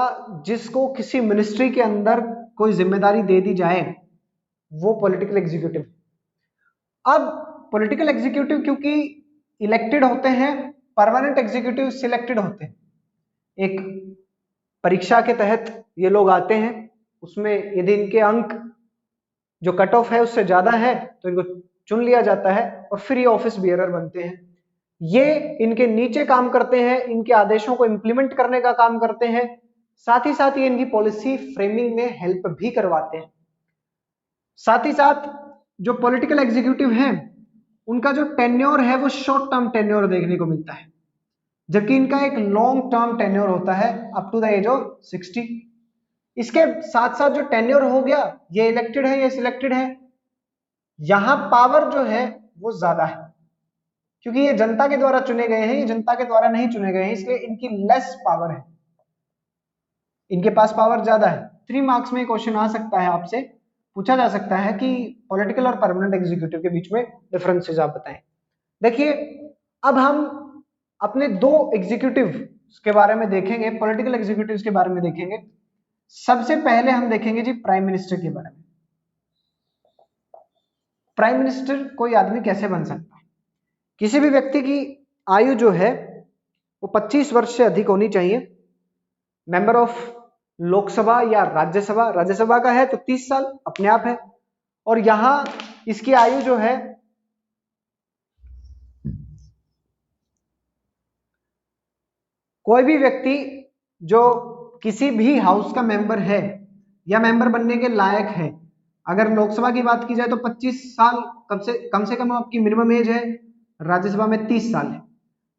Speaker 1: जिसको किसी मिनिस्ट्री के अंदर कोई जिम्मेदारी दे दी जाए, वो पॉलिटिकल एग्जीक्यूटिव। अब पॉलिटिकल एग्जीक्यूटिव क्योंकि इलेक्टेड होते हैं, परमानेंट एग्जीक्यूटिव सिलेक्टेड होते हैं। एक परीक्षा के तहत ये लोग आते हैं, उसमें यदि इनके अंक जो कट ऑफ है उससे ज्यादा है तो इनको चुन लिया जाता है और फिर ये ऑफिस बियरर बनते हैं। ये इनके नीचे काम करते हैं, इनके आदेशों को इंप्लीमेंट करने का काम करते हैं, साथ ही साथ ये इनकी पॉलिसी फ्रेमिंग में हेल्प भी करवाते हैं। साथ ही साथ जो पॉलिटिकल एग्जीक्यूटिव हैं उनका जो टेन्योर है वो शॉर्ट टर्म टेन्योर देखने को मिलता है, जबकि इनका एक लॉन्ग टर्म टेन्योर होता है up to the age of 60। इसके साथ साथ जो टेन्योर हो गया, ये इलेक्टेड है, ये सिलेक्टेड है, यहां पावर जो है वो ज्यादा है, क्योंकि ये जनता के द्वारा चुने गए हैं, ये जनता के द्वारा नहीं चुने गए हैं, इसलिए इनकी लेस पावर है, इनके पास पावर ज्यादा है। 3 मार्क्स में क्वेश्चन आ सकता है, आपसे पूछा जा सकता है कि पॉलिटिकल और परमानेंट एग्जीक्यूटिव के बीच में डिफरेंसेस आप बताएं। देखिए अब हम अपने दो एग्जीक्यूटिव के बारे में देखेंगे, पॉलिटिकल एग्जीक्यूटिव के बारे में देखेंगे। सबसे पहले हम देखेंगे जी प्राइम मिनिस्टर के बारे में। प्राइम मिनिस्टर कोई आदमी कैसे बन सकता है? किसी भी व्यक्ति की आयु जो है वो 25 वर्ष से अधिक होनी चाहिए। मेंबर ऑफ लोकसभा या राज्यसभा, राज्यसभा का है तो 30 साल अपने आप है, और यहां इसकी आयु जो है कोई भी व्यक्ति जो किसी भी हाउस का मेंबर है या मेंबर बनने के लायक है, अगर लोकसभा की बात की जाए तो 25 साल कम से कम आपकी मिनिमम एज है, राज्यसभा में 30 साल है।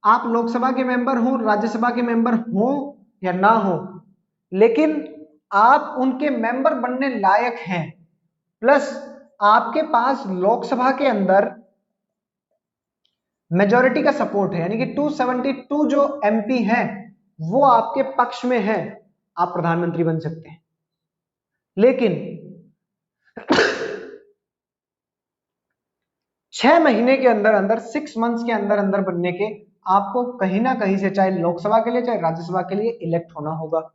Speaker 1: आप लोकसभा के मेंबर हो, राज्यसभा के मेंबर हो या ना हो, लेकिन आप उनके मेंबर बनने लायक हैं, प्लस आपके पास लोकसभा के अंदर मेजॉरिटी का सपोर्ट है, यानी कि 272 जो एमपी हैं वो आपके पक्ष में है, आप प्रधानमंत्री बन सकते हैं। लेकिन 6 महीने के अंदर अंदर, 6 मंथ्स के अंदर अंदर बनने के आपको कहीं ना कहीं से, चाहे लोकसभा के लिए चाहे राज्यसभा के लिए, इलेक्ट होना होगा।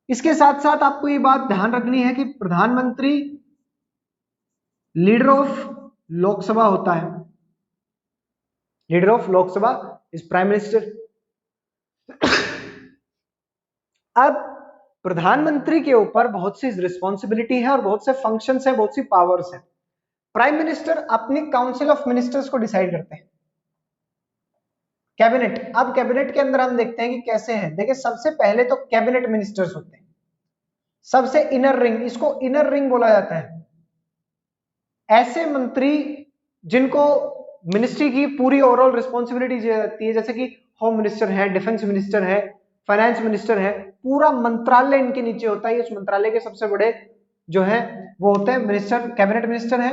Speaker 1: इसके साथ साथ आपको ये बात ध्यान रखनी है कि प्रधानमंत्री लीडर ऑफ लोकसभा होता है, leader of Lok Sabha is prime minister. अब प्रधानमंत्री के ऊपर बहुत सी रिस्पॉन्सिबिलिटी है और बहुत से फंक्शंस है, बहुत सी पावर्स है। प्राइम मिनिस्टर अपनी काउंसिल ऑफ मिनिस्टर्स को डिसाइड करते हैं। कैबिनेट, अब कैबिनेट के अंदर हम देखते हैं कि कैसे है। देखिए सबसे पहले तो कैबिनेट मिनिस्टर्स होते हैं, सबसे इनर रिंग, इसको इनर रिंग बोला जाता है। ऐसे मंत्री जिनको मिनिस्ट्री की पूरी ओवरऑल रिस्पॉन्सिबिलिटी दी जाती है, जैसे कि होम मिनिस्टर है, डिफेंस मिनिस्टर है, फाइनेंस मिनिस्टर है, पूरा मंत्रालय इनके नीचे होता है। उस मंत्रालय के सबसे बड़े जो है वो होते हैं मिनिस्टर, कैबिनेट मिनिस्टर है।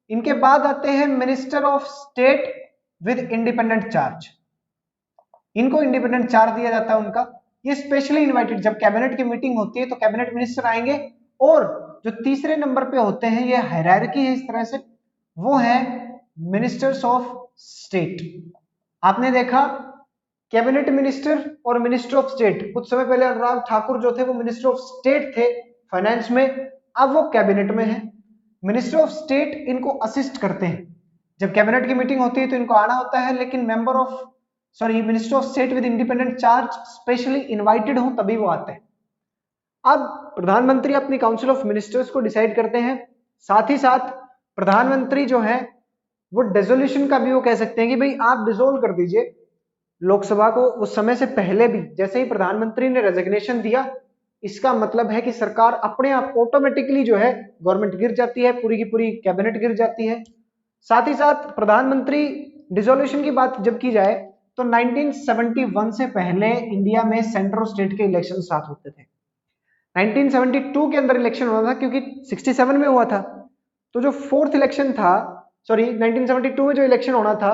Speaker 1: इनके बाद आते हैं minister of state with independent charge, इनको इंडिपेंडेंट चार्ज दिया जाता है उनका। ये स्पेशली इनवाइटेड, जब कैबिनेट की मीटिंग होती है तो कैबिनेट मिनिस्टर आएंगे। और जो तीसरे नंबर पे होते हैं, ये हायरार्की है इस तरह से, वो है मिनिस्टर्स ऑफ स्टेट। आपने देखा कैबिनेट मिनिस्टर और मिनिस्टर ऑफ स्टेट, कुछ समय पहले अनुराग ठाकुर जो थे वो मिनिस्टर ऑफ स्टेट थे फाइनेंस में, अब वो कैबिनेट में है। मिनिस्टर ऑफ स्टेट इनको असिस्ट करते हैं, जब कैबिनेट की मीटिंग होती है तो इनको आना होता है, लेकिन minister of state with independent charge specially invited हो तभी वो आते हैं। अब प्रधानमंत्री अपनी काउंसिल ऑफ मिनिस्टर्स को डिसाइड करते हैं, साथ ही साथ प्रधानमंत्री जो है वो डिसोल्यूशन का भी वो कह सकते हैं कि भाई आप डिसोल्व कर दीजिए लोकसभा को। उस समय से पहले भी जैसे ही प्रधानमंत्री ने रेजिग्नेशन दिया, इसका मतलब है कि सरकार अपने आप ऑटोमेटिकली जो है गवर्नमेंट गिर जाती है, पूरी की पूरी कैबिनेट गिर जाती है। साथ ही साथ प्रधानमंत्री डिसोल्यूशन की बात जब की जाए तो 1971 से पहले इंडिया में सेंटर और स्टेट के इलेक्शन साथ होते थे। 1972 के अंदर इलेक्शन हुआ था क्योंकि 67 में हुआ था, तो जो फोर्थ इलेक्शन था, सॉरी 1972 में जो इलेक्शन होना था,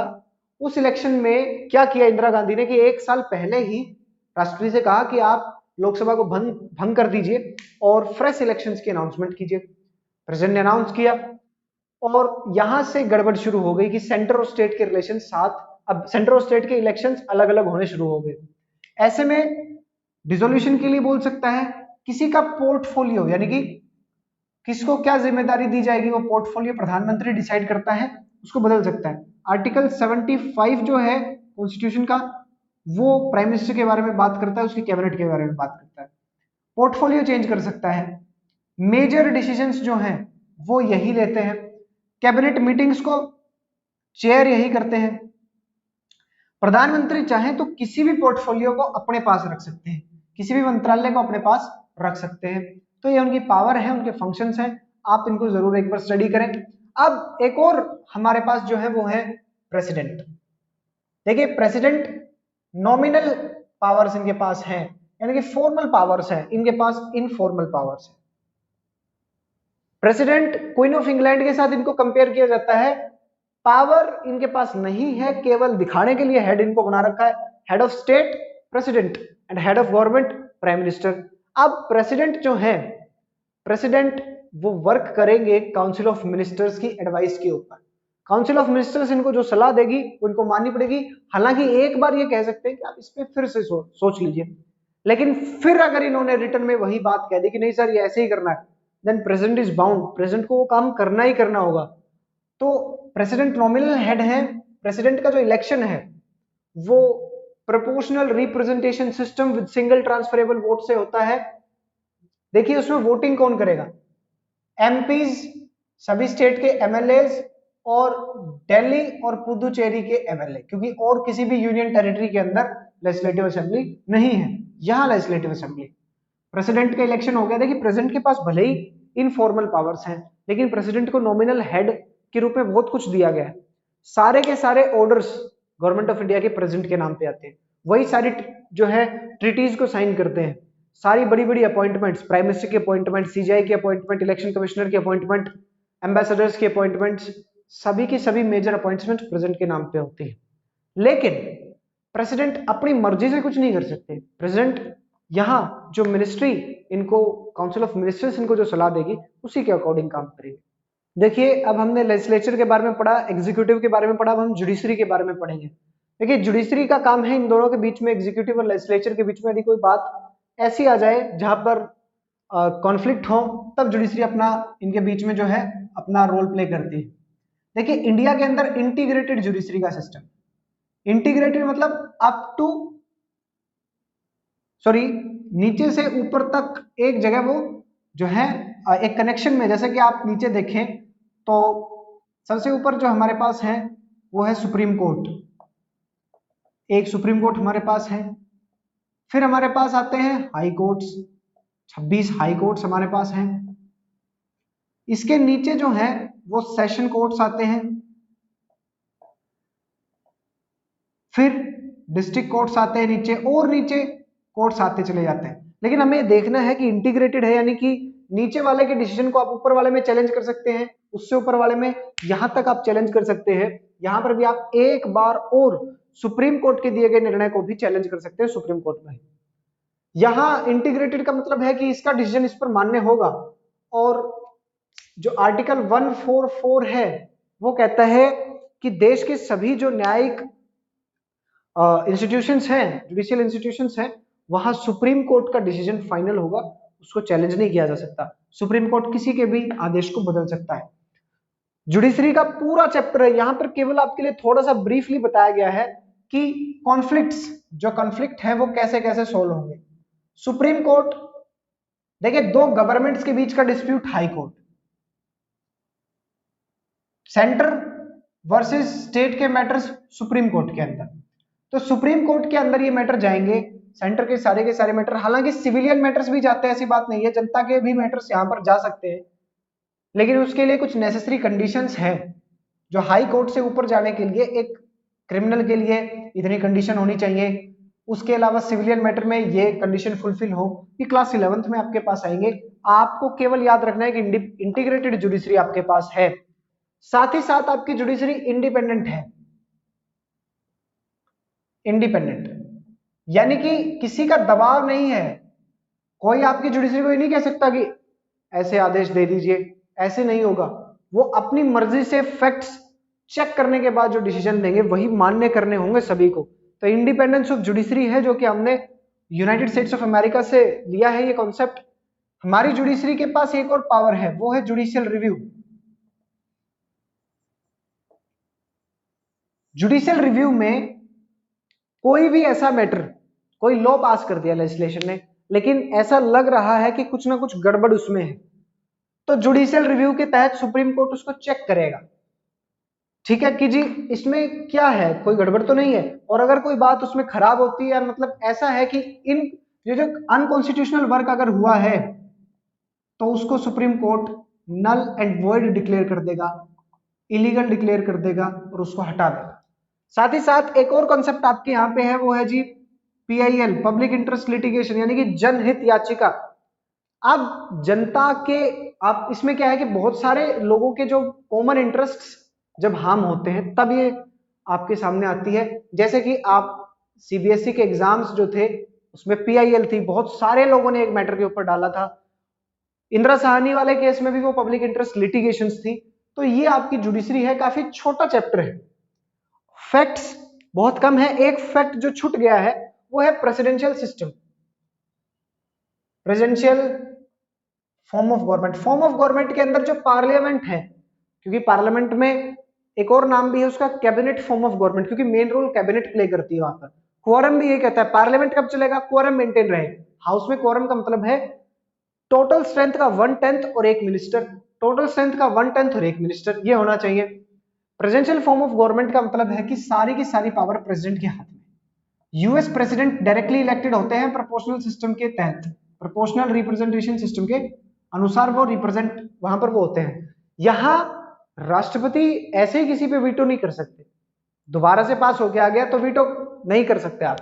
Speaker 1: उस इलेक्शन में क्या किया इंदिरा गांधी ने कि एक साल पहले ही राष्ट्रपति से कहा कि आप लोकसभा को भंग कर दीजिए और फ्रेश इलेक्शंस की अनाउंसमेंट कीजिए। प्रेसिडेंट ने अनाउंस किया और यहां से गड़बड़ शुरू हो गई कि सेंटर और स्टेट के रिलेशन साथ, अब सेंटर और स्टेट के इलेक्शंस अलग अलग होने शुरू हो गए। ऐसे में डिसोल्यूशन के लिए बोल सकता है किसी का पोर्टफोलियो, यानी कि किसको क्या जिम्मेदारी दी जाएगी वो पोर्टफोलियो प्रधानमंत्री डिसाइड करता है, उसको बदल सकता है। आर्टिकल 75 जो है कॉन्स्टिट्यूशन का, वो प्राइम मिनिस्टर के बारे में बात करता है, उसकी कैबिनेट के बारे में बात करता है। पोर्टफोलियो चेंज कर सकता है। मेजर डिसीजंस जो हैं वो यही लेते हैं। कैबिनेट मीटिंग्स को चेयर यही करते हैं। प्रधानमंत्री चाहे तो किसी भी पोर्टफोलियो को अपने पास रख सकते हैं, किसी भी मंत्रालय को अपने पास रख सकते हैं। तो ये उनकी पावर है, उनके फंक्शंस हैं, आप इनको जरूर एक बार स्टडी करें। अब एक और हमारे पास जो है वो है प्रेसिडेंट। देखिए प्रेसिडेंट नॉमिनल पावर्स इनके पास हैं, यानी कि फॉर्मल पावर्स है इनके पास, इनफॉर्मल पावर्स है। प्रेसिडेंट क्वीन ऑफ इंग्लैंड के साथ इनको कंपेयर किया जाता है। पावर इनके पास नहीं है, केवल दिखाने के लिए हेड इनको बना रखा है, head of state president and head of government prime minister. अब प्रेसिडेंट जो है, प्रेसिडेंट वो वर्क करेंगे काउंसिल ऑफ मिनिस्टर्स की एडवाइस के ऊपर। काउंसिल ऑफ मिनिस्टर्स इनको जो सलाह देगी उनको माननी पड़ेगी। हालांकि एक बार ये कह सकते हैं कि आप इस पे फिर से सोच लीजिए, लेकिन फिर अगर इन्होंने रिटर्न में वही बात कह दी कि नहीं सर ये ऐसे ही करना है, then president is bound, president को वो काम करना ही करना होगा। तो प्रेसिडेंट नॉमिनल हेड है। प्रेसिडेंट का जो इलेक्शन है वो proportional representation system with single transferable vote से होता है। देखिए उसमें वोटिंग कौन करेगा, एमपीज, सभी स्टेट के एमएलएज और दिल्ली और पुदुचेरी के एमएलए, क्योंकि और किसी भी यूनियन टेरिटरी के अंदर लेजिस्लेटिव असेंबली नहीं है, यहां लेजिस्लेटिव असेंबली। प्रेसिडेंट का इलेक्शन हो गया। देखिए प्रेसिडेंट के पास भले ही इनफॉर्मल पावर्स हैं, लेकिन प्रेसिडेंट को नॉमिनल हेड के रूप में बहुत कुछ दिया गया है। सारे के सारे ऑर्डर्स गवर्नमेंट ऑफ इंडिया के प्रेसिडेंट के नाम पे आते हैं, वही सारी जो है ट्रीटीज को साइन करते हैं। सारी बड़ी बड़ी अपॉइंटमेंट्स, प्राइम मिनिस्टर की अपॉइंटमेंट, सीजीआई की अपॉइंटमेंट, इलेक्शन कमिश्नर की अपॉइंटमेंट, एम्बेसडर्स की अपॉइंटमेंट्स, सभी की सभी मेजर अपॉइंटमेंट प्रेसिडेंट के नाम पे होती है। लेकिन प्रेसिडेंट अपनी मर्जी से कुछ नहीं कर सकते। प्रेसिडेंट यहाँ जो मिनिस्ट्री इनको, काउंसिल ऑफ मिनिस्टर्स इनको जो सलाह देगी उसी के अकॉर्डिंग काम करेंगे। देखिए अब हमने लेजिस्लेचर के बारे में पढ़ा, एग्जीक्यूटिव के बारे में पढ़ा, अब हम जुडिशरी के बारे में पढ़ेंगे। देखिए जुडिशरी का काम है इन दोनों के बीच में, एग्जीक्यूटिव और लेजिस्लेचर के बीच में यदि कोई बात ऐसी आ जाए जहां पर कॉन्फ्लिक्ट हो, तब जुडिशरी अपना इनके बीच में जो है अपना रोल प्ले करती है। देखिए इंडिया के अंदर इंटीग्रेटेड जुडिशरी का सिस्टम, इंटीग्रेटेड मतलब अप टू, सॉरी नीचे से ऊपर तक एक जगह वो जो है एक कनेक्शन में, जैसे कि आप नीचे देखें तो सबसे ऊपर जो हमारे पास है वो है सुप्रीम कोर्ट, एक सुप्रीम कोर्ट हमारे पास है। फिर हमारे पास आते हैं हाई कोर्ट्स, 26 हाई कोर्ट्स हमारे पास हैं। इसके नीचे जो है वो सेशन कोर्ट्स आते हैं, फिर डिस्ट्रिक्ट कोर्ट्स आते हैं नीचे, और नीचे कोर्ट्स आते चले जाते हैं। लेकिन हमें देखना है कि इंटीग्रेटेड है, यानी कि नीचे वाले के डिसीजन को आप ऊपर वाले में चैलेंज कर सकते हैं, उससे ऊपर वाले में यहां तक आप चैलेंज कर सकते हैं। यहां पर भी आप एक बार और सुप्रीम कोर्ट के दिए गए निर्णय को भी चैलेंज कर सकते हैं सुप्रीम कोर्ट में। यहां इंटीग्रेटेड का मतलब है कि इसका डिसीजन इस पर मान्य होगा। और जो आर्टिकल 144 है वो कहता है कि देश के सभी जो न्यायिक इंस्टीट्यूशंस हैं, जुडिशियल इंस्टीट्यूशंस हैं, वहां सुप्रीम कोर्ट का डिसीजन फाइनल होगा, उसको चैलेंज नहीं किया जा सकता। सुप्रीम कोर्ट किसी के भी आदेश को बदल सकता है। जुडिशरी का पूरा चैप्टर है, यहां पर केवल आपके लिए थोड़ा सा ब्रीफली बताया गया है कि कॉन्फ्लिक्ट्स, जो कॉन्फ्लिक्ट है वो कैसे कैसे सोल्व होंगे। सुप्रीम कोर्ट देखिए, दो गवर्नमेंट्स के बीच का dispute high court, centre versus state के मैटर्स सुप्रीम कोर्ट के अंदर। तो सुप्रीम कोर्ट के अंदर ये मैटर जाएंगे, सेंटर के सारे मैटर, हालांकि सिविलियन मैटर्स भी जाते हैं, ऐसी बात नहीं है, जनता के भी मैटर्स यहां पर जा सकते हैं, लेकिन उसके लिए कुछ नेसेसरी कंडीशंस हैं जो हाई कोर्ट से ऊपर जाने के लिए, एक क्रिमिनल के लिए इतनी कंडीशन होनी चाहिए, उसके अलावा सिविलियन मैटर में ये कंडीशन फुलफिल हो, कि क्लास 11th में आपके पास आएंगे। आपको केवल याद रखना है कि इंटीग्रेटेड जुडिशरी आपके पास है, साथ ही साथ आपकी जुडिशरी इंडिपेंडेंट है। इंडिपेंडेंट यानी कि किसी का दबाव नहीं है, कोई आपकी जुडिशरी को ये नहीं कह सकता कि ऐसे आदेश दे दीजिए, ऐसे नहीं होगा। वो अपनी मर्जी से फैक्ट्स चेक करने के बाद जो डिसीजन देंगे वही मान्य करने होंगे सभी को। तो इंडिपेंडेंस ऑफ जुडिशरी है जो कि हमने यूनाइटेड स्टेट्स ऑफ अमेरिका से लिया है ये कॉन्सेप्ट। हमारी जुडिशरी के पास एक और पावर है, वो है जुडिशियल रिव्यू। जुडिशियल रिव्यू में कोई भी ऐसा मैटर, कोई लॉ पास कर दिया लेजिस्लेशन ने, लेकिन ऐसा लग रहा है कि कुछ ना कुछ गड़बड़ उसमें है, तो जुडिशियल रिव्यू के तहत सुप्रीम कोर्ट उसको चेक करेगा, ठीक है कि जी इसमें क्या है, कोई गड़बड़ तो नहीं है। और अगर कोई बात उसमें खराब होती है, मतलब ऐसा है कि इन ये जो अनकॉन्स्टिट्यूशनल वर्क अगर हुआ है, तो उसको supreme court null and void declare कर देगा, इलीगल डिक्लेयर कर देगा और उसको हटा देगा। साथ ही साथ एक और कॉन्सेप्ट आपके यहाँ पे है, वो है जी PIL, पब्लिक इंटरेस्ट लिटिगेशन, यानी कि जनहित याचिका। अब जनता के, आप इसमें क्या है कि बहुत सारे लोगों के जो कॉमन इंटरेस्ट्स जब हार्म होते हैं तब ये आपके सामने आती है। जैसे कि आप CBSE के एग्जाम्स जो थे उसमें PIL थी, बहुत सारे लोगों ने एक मैटर के ऊपर डाला था। इंदिरा साहनी वाले केस में भी वो पब्लिक इंटरेस्ट लिटिगेशंस थी। तो ये आपकी जुडिशरी है, काफी छोटा चैप्टर है, फैक्ट्स बहुत कम है। एक फैक्ट जो छूट गया है वो है presidential system, presidential form of government. Form of government के अंदर जो पार्लियामेंट है, क्योंकि पार्लियामेंट में एक और नाम भी है उसका, कैबिनेट फॉर्म ऑफ गवर्नमेंट, क्योंकि मेन रोल कैबिनेट प्ले करती है वहां पर। क्वोरम भी ये कहता है पार्लियामेंट कब चलेगा, क्वोरम मेंटेन रहे। हाउस में क्वोरम का मतलब है टोटल स्ट्रेंथ का 1/10 और एक मिनिस्टर, टोटल स्ट्रेंथ का 1/10 और एक मिनिस्टर, ये होना चाहिए। प्रेसिडेंशियल फॉर्म ऑफ गवर्नमेंट का मतलब है कि सारी की सारी पावर प्रेसिडेंट के हाथ में। यूएस प्रेसिडेंट डायरेक्टली इलेक्टेड होते हैं प्रोपोर्शनल सिस्टम के तहत, प्रोपोर्शनल रिप्रेजेंटेशन सिस्टम के अनुसार वो रिप्रेजेंट वहां पर वो होते हैं। यहां राष्ट्रपति ऐसे ही किसी पे वीटो नहीं कर सकते, दोबारा से पास होके आ गया तो वीटो नहीं कर सकते आप।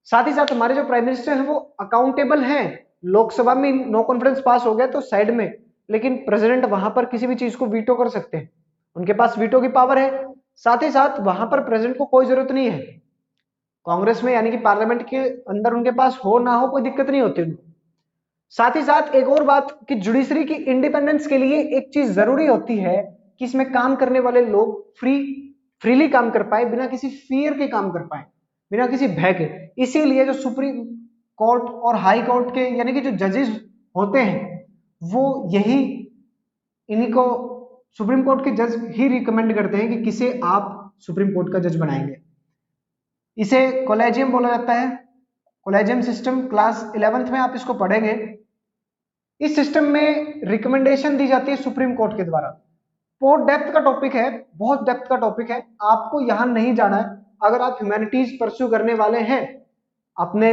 Speaker 1: साथ ही साथ हमारे जो प्राइम मिनिस्टर हैं वो अकाउंटेबल हैं, लोकसभा में नो कॉन्फिडेंस पास हो गया तो साइड में, लेकिन प्रेसिडेंट वहां पर किसी भी चीज को वीटो कर सकते हैं, उनके पास वीटो की पावर है। साथ ही साथ वहां पर प्रेसिडेंट को कोई जरूरत नहीं है, कांग्रेस में यानी कि पार्लियामेंट के अंदर उनके पास हो ना हो कोई दिक्कत नहीं होती उनको। साथ ही साथ एक और बात कि जुडिशरी की इंडिपेंडेंस के लिए एक चीज जरूरी होती है कि इसमें काम करने वाले लोग फ्रीली काम कर पाए, बिना किसी फियर के काम कर पाए, बिना किसी भय के। इसीलिए जो सुप्रीम कोर्ट और हाई कोर्ट के यानी कि जो जजेस होते हैं वो यही, इन्हीं को सुप्रीम कोर्ट के जज ही रिकमेंड करते हैं कि किसे आप सुप्रीम कोर्ट का जज बनाएंगे। इसे कॉलेजियम बोला जाता है, कॉलेजियम सिस्टम। क्लास 11th में आप इसको पढ़ेंगे। इस सिस्टम में रिकमेंडेशन दी जाती है सुप्रीम कोर्ट के द्वारा। बहुत डेप्थ का टॉपिक है, बहुत डेप्थ का टॉपिक है, आपको यहां नहीं जाना है। अगर आप ह्यूमैनिटीज परस्यू करने वाले हैं अपने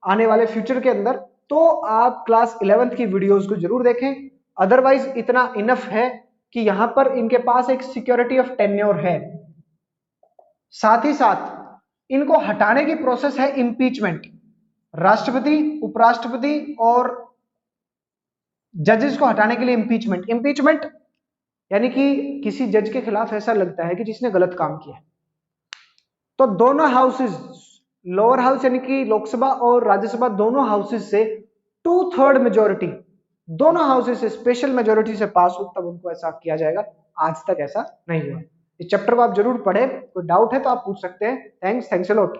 Speaker 1: आने वाले फ्यूचर के अंदर, तो आप क्लास 11th की वीडियोस को जरूर देखें। अदरवाइज इतना इनफ है कि यहां पर इनके पास एक सिक्योरिटी ऑफ टेन्योर है। साथ ही साथ इनको हटाने की प्रोसेस है इम्पीचमेंट। राष्ट्रपति, उपराष्ट्रपति और जजेस को हटाने के लिए इम्पीचमेंट। इम्पीचमेंट यानी कि किसी जज के खिलाफ ऐसा लगता है कि जिसने गलत काम किया, तो दोनों हाउसेस, लोअर हाउस यानी कि लोकसभा और राज्यसभा, दोनों हाउसेस से 2/3 मेजोरिटी, दोनों हाउसेस से स्पेशल मेजोरिटी से पास हो तब उनको ऐसा किया जाएगा। आज तक ऐसा नहीं हुआ। इस चैप्टर को आप जरूर पढ़ें, कोई डाउट है तो आप पूछ सकते हैं। Thanks a lot.